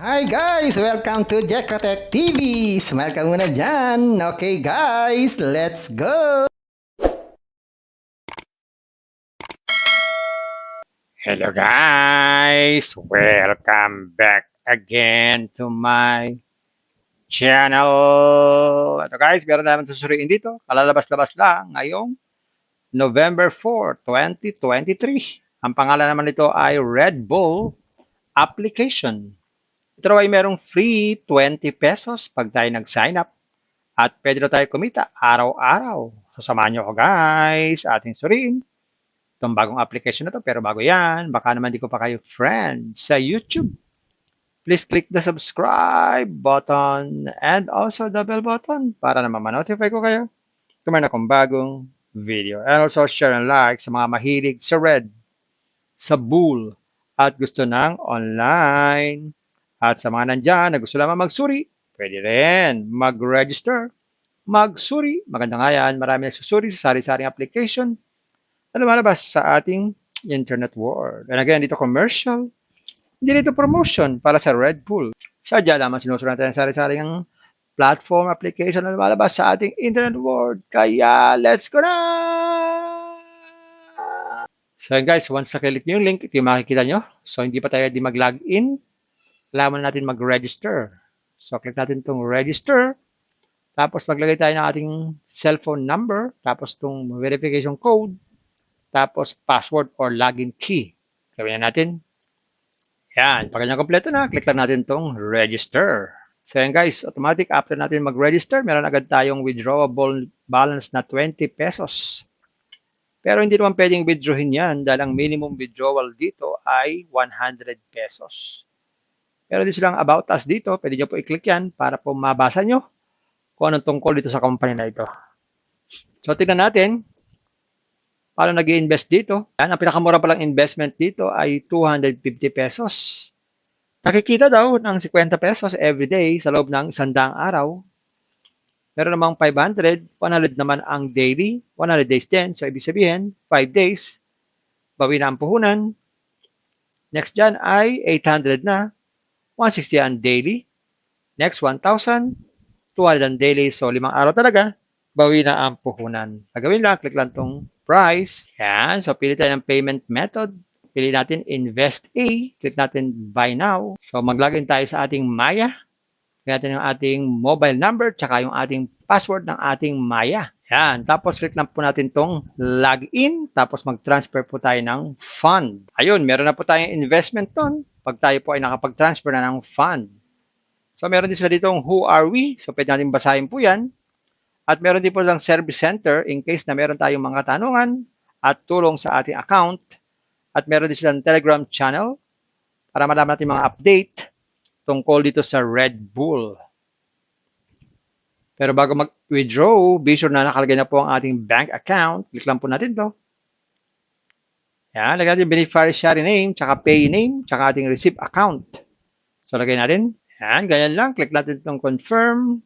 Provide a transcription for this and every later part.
Hi guys! Welcome to Jekotech TV! Smile ka muna dyan! Okay guys, let's go! Hello guys! Welcome back again to my channel. Ito guys, meron naman susuriin dito. Kalalabas-labas lang ngayong November 4, 2023. Ang pangalan naman nito ay Red Bull Application. Ito ay merong free 20 pesos pag tayo nag-sign up at pwede na tayo kumita araw-araw. So samahan nyo ko guys, ating suriin itong bagong application na to. Pero bago yan, baka naman di ko pa kayo friend sa YouTube. Please click the subscribe button and also the bell button para naman ma-notify ko kayo kung meron akong bagong video. And also share and like sa mga mahilig sa Red, sa Bull, at gusto ng online. At sa mga nandyan na gusto lamang magsuri, pwede rin mag-register, magsuri. Maganda nga yan, marami nagsusuri sa sari-saring application na lumalabas sa ating internet world. And again, dito commercial, hindi dito promotion para sa Red Bull. Sadya lamang sinusunod natin ang sari-saring platform application na lumalabas sa ating internet world. Kaya, let's go na! So yun guys, once naklik nyo yung link, ito yung makikita nyo. So hindi pa tayo di mag-login, kailangan natin mag-register. So click natin itong register. Tapos maglagay tayo ng ating cellphone number. Tapos itong verification code. Tapos password or login key. Gawin na natin. Yan. Pag ganyan kompleto na, click lang natin itong register. So yan guys, automatic after natin mag-register, meron agad tayong withdrawable balance na 20 pesos. Pero hindi naman pwedeng withdrawin yan dahil ang minimum withdrawal dito ay 100 pesos. Pero di silang about us dito, pwede nyo po i-click yan para po mabasa nyo kung anong tungkol dito sa company na ito. So tignan natin paano nag-i-invest dito. Yan, ang pinakamura palang investment dito ay 250 pesos. Nakikita daw ng 50 pesos every day sa loob ng 100 araw. Meron namang 500, 100 naman ang daily, 100 days din. So ibig sabihin, 5 days, bawi na ang puhunan. Next dyan ay 800 na, 160 ang daily. Next, 1,000, 200 ang daily. So 5 araw talaga, bawi na ang puhunan. Gagawin lang, click lang tong price. Yan. So, pili tayo ng payment method. Pili natin Invest A. Click natin Buy Now. So, mag-login tayo sa ating Maya. Click natin yung ating mobile number tsaka yung ating password ng ating Maya. Yan. Tapos, click lang po natin tong Login. Tapos, mag-transfer po tayo ng fund. Ayun, meron na po tayong investment ton pag tayo po ay nakapag-transfer na ng fund. So, meron din sila ditong Who Are We? So, pwede natin basahin po yan. At meron din po lang service center in case na meron tayong mga tanungan at tulong sa ating account. At meron din silang Telegram channel para malaman natin mga update tungkol dito sa Red Bull. Pero bago mag-withdraw, be sure na nakalagay na po ang ating bank account. Click lang po natin to. Yan, lagay natin beneficiary name, tsaka pay name, tsaka ating receipt account. So, lagay natin. Yan, ganyan lang. Click natin itong confirm.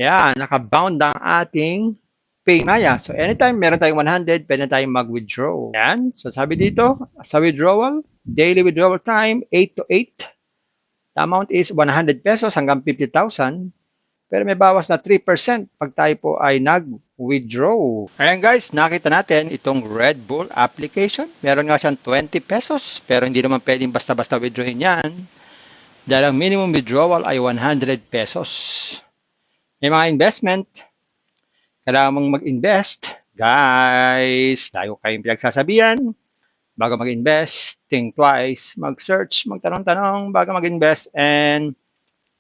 Yan, naka-bound ang ating PayMaya. So, anytime meron tayong 100, pwede tayong mag-withdraw. Yan. So, sabi dito, sa withdrawal, daily withdrawal time, 8 to 8. The amount is 100 pesos hanggang 50,000. Pero may bawas na 3% pag tayo po ay nag-withdraw. Ayan guys, nakita natin itong Red Bull application. Meron nga siyang 20 pesos, pero hindi naman pwedeng basta-basta withdrawin yan. Dahil ang minimum withdrawal ay 100 pesos. May mga investment, kailangan mong mag-invest. Guys, tayo kayong pinagsasabihan. Bago mag-invest, think twice, mag-search, magtanong-tanong bago mag-invest, and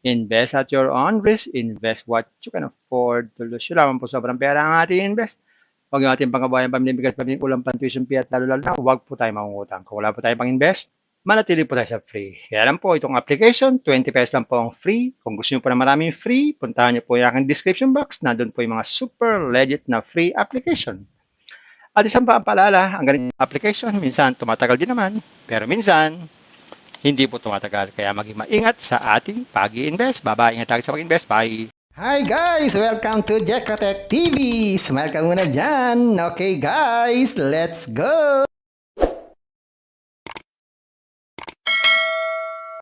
invest at your own risk. Invest what you can afford to lose. Lamang po sobrang pera ang ating invest. Huwag yung ating pangkabayan, pamilya, bigas, pamilya, ulam, tuition fee, at lalo-lalo na, huwag po tayo mangungutang. Kung wala po tayo pang-invest, manatili po tayo sa free. Kaya lang po itong application, 20 pesos lang po ang free. Kung gusto nyo po na maraming free, puntahan nyo po yung aking description box. Nandun po yung mga super legit na free application. At isang paalala, ang ganitong application, minsan tumatagal din naman, pero minsan, hindi po tumatagal. Kaya maging maingat sa ating pag-i-invest. Bye-bye. Ingat tayo sa pag-invest. Bye. Hi guys! Welcome to Jekotech TV! Smile ka muna dyan! Okay guys, let's go!